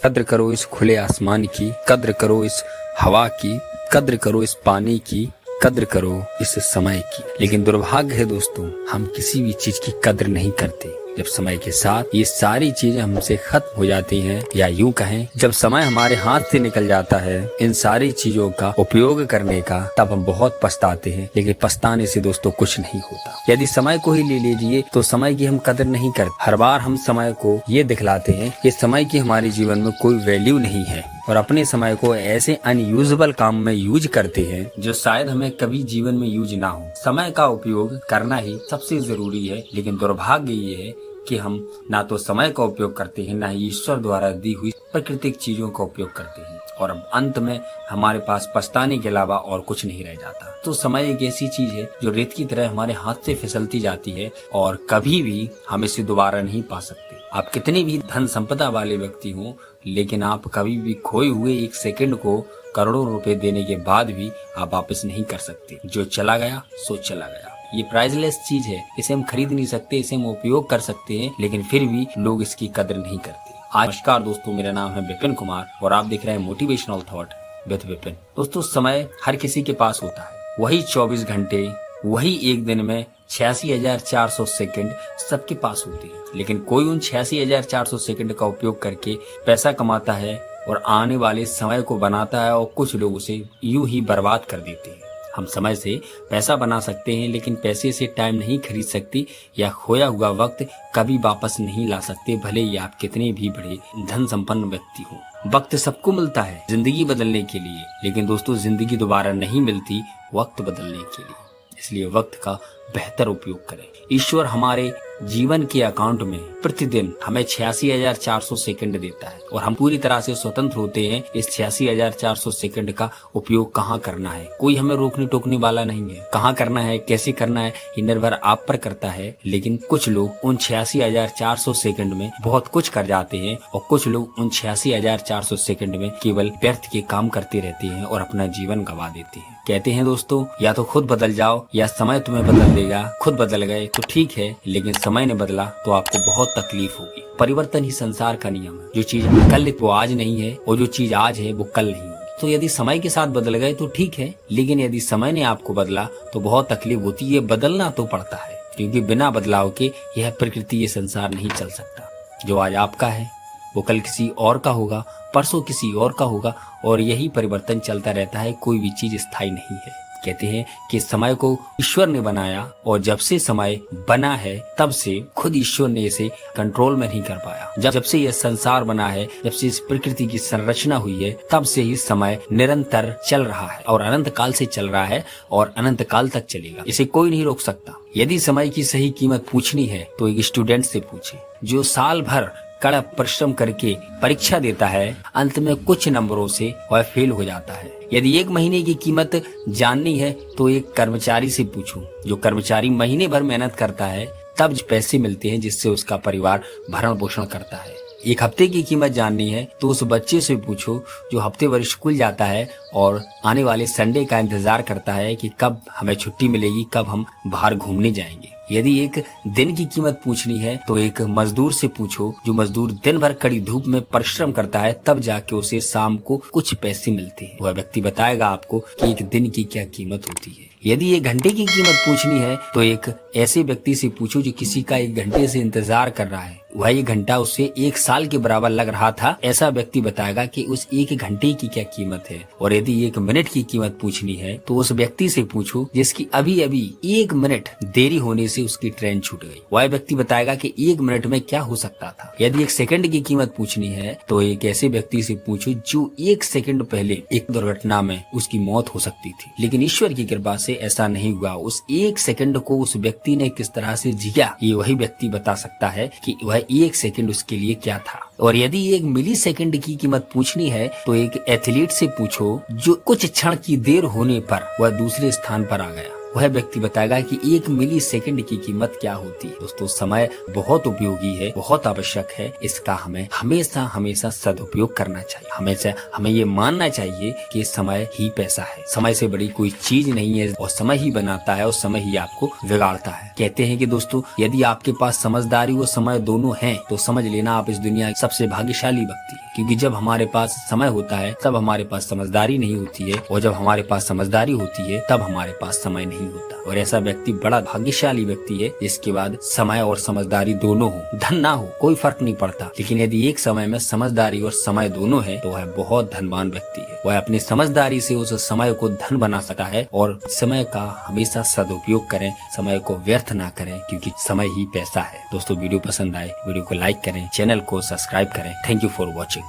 कद्र करो इस खुले आसमान की, कद्र करो इस हवा की, कद्र करो इस पानी की, कद्र करो इस समय की। लेकिन दुर्भाग्य है दोस्तों, हम किसी भी चीज की कद्र नहीं करते। जब समय के साथ ये सारी चीजें हमसे खत्म हो जाती हैं, या यूं कहें जब समय हमारे हाथ से निकल जाता है इन सारी चीजों का उपयोग करने का, तब हम बहुत पछताते हैं। लेकिन पछताने से दोस्तों कुछ नहीं होता। यदि समय को ही ले लीजिए तो समय की हम कदर नहीं करते। हर बार हम समय को ये दिखलाते हैं कि समय की हमारे जीवन में कोई वैल्यू नहीं है, और अपने समय को ऐसे अनयूजेबल काम में यूज करते हैं जो शायद हमें कभी जीवन में यूज ना हो। समय का उपयोग करना ही सबसे जरूरी है, लेकिन दुर्भाग्य ये है कि हम ना तो समय का उपयोग करते हैं, ना ही ईश्वर द्वारा दी हुई प्राकृतिक चीजों का उपयोग करते हैं, और अब अंत में हमारे पास पछताने के अलावा और कुछ नहीं रह जाता। तो समय एक ऐसी चीज है जो रेत की तरह हमारे हाथ से फिसलती जाती है, और कभी भी हम इसे दोबारा नहीं पा सकते। आप कितने भी धन संपदा वाले व्यक्ति हों, लेकिन आप कभी भी खोए हुए एक सेकंड को करोड़ों रुपए देने के बाद भी आप वापस नहीं कर सकते। जो चला गया सो चला गया। ये प्राइसलेस चीज है, इसे हम खरीद नहीं सकते, इसे हम उपयोग कर सकते हैं, लेकिन फिर भी लोग इसकी कदर नहीं करते। नमस्कार दोस्तों, मेरा नाम है विपिन कुमार और आप देख रहे हैं मोटिवेशनल थॉट विद विपिन। दोस्तों, समय हर किसी के पास होता है, वही 24 घंटे, वही एक दिन में 86,400 सेकंड सबके पास होते हैं। लेकिन कोई उन 86,400 सेकंड का उपयोग करके पैसा कमाता है और आने वाले समय को बनाता है, और कुछ लोग उसे यूं ही बर्बाद कर देते हैं। हम समय से पैसा बना सकते हैं, लेकिन पैसे से टाइम नहीं खरीद सकते, या खोया हुआ वक्त कभी वापस नहीं ला सकते, भले ही आप कितने भी बड़े धन संपन्न व्यक्ति हो। वक्त सबको मिलता है जिंदगी बदलने के लिए, लेकिन दोस्तों जिंदगी दोबारा नहीं मिलती वक्त बदलने के लिए। इसलिए वक्त का बेहतर उपयोग करें। ईश्वर हमारे जीवन के अकाउंट में प्रतिदिन हमें 86,400 सेकंड देता है, और हम पूरी तरह से स्वतंत्र होते हैं इस 86,400 सेकंड का उपयोग कहाँ करना है। कोई हमें रोकने टोकने वाला नहीं है। कहाँ करना है, कैसे करना है, ये निर्भर आप पर करता है। लेकिन कुछ लोग उन 86,400 सेकंड में बहुत कुछ कर जाते हैं, और कुछ लोग उन 86,400 सेकंड में केवल व्यर्थ के काम करते रहते हैं और अपना जीवन गंवा देते हैं। कहते हैं दोस्तों, या तो खुद बदल जाओ या समय तुम्हें बदल देगा। खुद बदल गए तो ठीक है, लेकिन समय ने बदला तो आपको बहुत तकलीफ होगी। परिवर्तन ही संसार का नियम है। जो चीज कल वो आज नहीं है, और जो चीज आज है वो कल नहीं होगी। तो यदि समय के साथ बदल गए तो ठीक है, लेकिन यदि समय ने आपको बदला तो बहुत तकलीफ होती है। बदलना तो पड़ता है, क्योंकि बिना बदलाव के यह प्रकृति, ये संसार नहीं चल सकता। जो आज आपका है वो कल किसी और का होगा, परसों किसी और का होगा, और यही परिवर्तन चलता रहता है। कोई भी चीज स्थायी नहीं है। कहते हैं कि समय को ईश्वर ने बनाया, और जब से समय बना है तब से खुद ईश्वर ने इसे कंट्रोल में नहीं कर पाया। जब से यह संसार बना है, जब से इस प्रकृति की संरचना हुई है, तब से ही समय निरंतर चल रहा है, और अनंत काल से चल रहा है, और अनंत काल तक चलेगा। इसे कोई नहीं रोक सकता। यदि समय की सही कीमत पूछनी है तो एक स्टूडेंट से पूछे, जो साल भर कड़ा परिश्रम करके परीक्षा देता है, अंत में कुछ नंबरों से वह फेल हो जाता है। यदि एक महीने की कीमत जाननी है तो एक कर्मचारी से पूछो, जो कर्मचारी महीने भर मेहनत करता है, तब पैसे मिलते हैं जिससे उसका परिवार भरण पोषण करता है। एक हफ्ते की कीमत जाननी है तो उस बच्चे से पूछो जो हफ्ते भर स्कूल जाता है और आने वाले संडे का इंतजार करता है कि कब हमें छुट्टी मिलेगी, कब हम बाहर घूमने जाएंगे। यदि एक दिन की कीमत पूछनी है तो एक मजदूर से पूछो, जो मजदूर दिन भर कड़ी धूप में परिश्रम करता है, तब जाके उसे शाम को कुछ पैसे मिलते हैं। वह व्यक्ति बताएगा आपको कि एक दिन की क्या कीमत होती है। यदि एक घंटे की कीमत पूछनी है तो एक ऐसे व्यक्ति से पूछो जो किसी का 1 घंटे से इंतजार कर रहा है, वह 1 घंटा उससे 1 साल के बराबर लग रहा था। ऐसा व्यक्ति बताएगा कि उस 1 घंटे की क्या कीमत है। और यदि 1 मिनट की कीमत पूछनी है तो उस व्यक्ति से पूछो जिसकी अभी अभी 1 मिनट देरी होने से उसकी ट्रेन छूट गई। वह व्यक्ति बताएगा कि 1 मिनट में क्या हो सकता था। यदि 1 सेकंड की कीमत पूछनी है तो एक ऐसे व्यक्ति से पूछो जो 1 सेकंड पहले एक दुर्घटना में उसकी मौत हो सकती थी, लेकिन ईश्वर की कृपा से ऐसा नहीं हुआ। उस 1 सेकंड को उस व्यक्ति ने किस तरह से जिया, ये वही व्यक्ति बता सकता है कि वह 1 सेकंड उसके लिए क्या था। और यदि 1 मिली सेकंड की कीमत पूछनी है तो एक एथलीट से पूछो जो कुछ क्षण की देर होने पर वह दूसरे स्थान पर आ गया। वह व्यक्ति बताएगा कि 1 मिली सेकंड की कीमत क्या होती है। दोस्तों, समय बहुत उपयोगी है, बहुत आवश्यक है। इसका हमें हमेशा हमेशा सदुपयोग करना चाहिए। हमें ये मानना चाहिए कि समय ही पैसा है। समय से बड़ी कोई चीज नहीं है, और समय ही बनाता है और समय ही आपको बिगाड़ता है। कहते हैं कि दोस्तों, यदि आपके पास समझदारी और समय दोनों हैं तो समझ लेना आप इस दुनिया के सबसे भाग्यशाली व्यक्ति हैं। क्योंकि जब हमारे पास समय होता है तब हमारे पास समझदारी नहीं होती है, और जब हमारे पास समझदारी होती है तब हमारे पास समय नहीं होता। और ऐसा व्यक्ति बड़ा भाग्यशाली व्यक्ति है जिसके बाद समय और समझदारी दोनों हो। धन ना हो कोई फर्क नहीं पड़ता, लेकिन यदि एक समय में समझदारी और समय दोनों है तो वह बहुत धनवान व्यक्ति है। वह अपनी समझदारी से उस समय को धन बना सकता है। और समय का हमेशा सदुपयोग करें, समय को व्यर्थ ना करें, क्योंकि समय ही पैसा है। दोस्तों वीडियो पसंद आए वीडियो को लाइक करें, चैनल को सब्सक्राइब करें। Thank you for watching.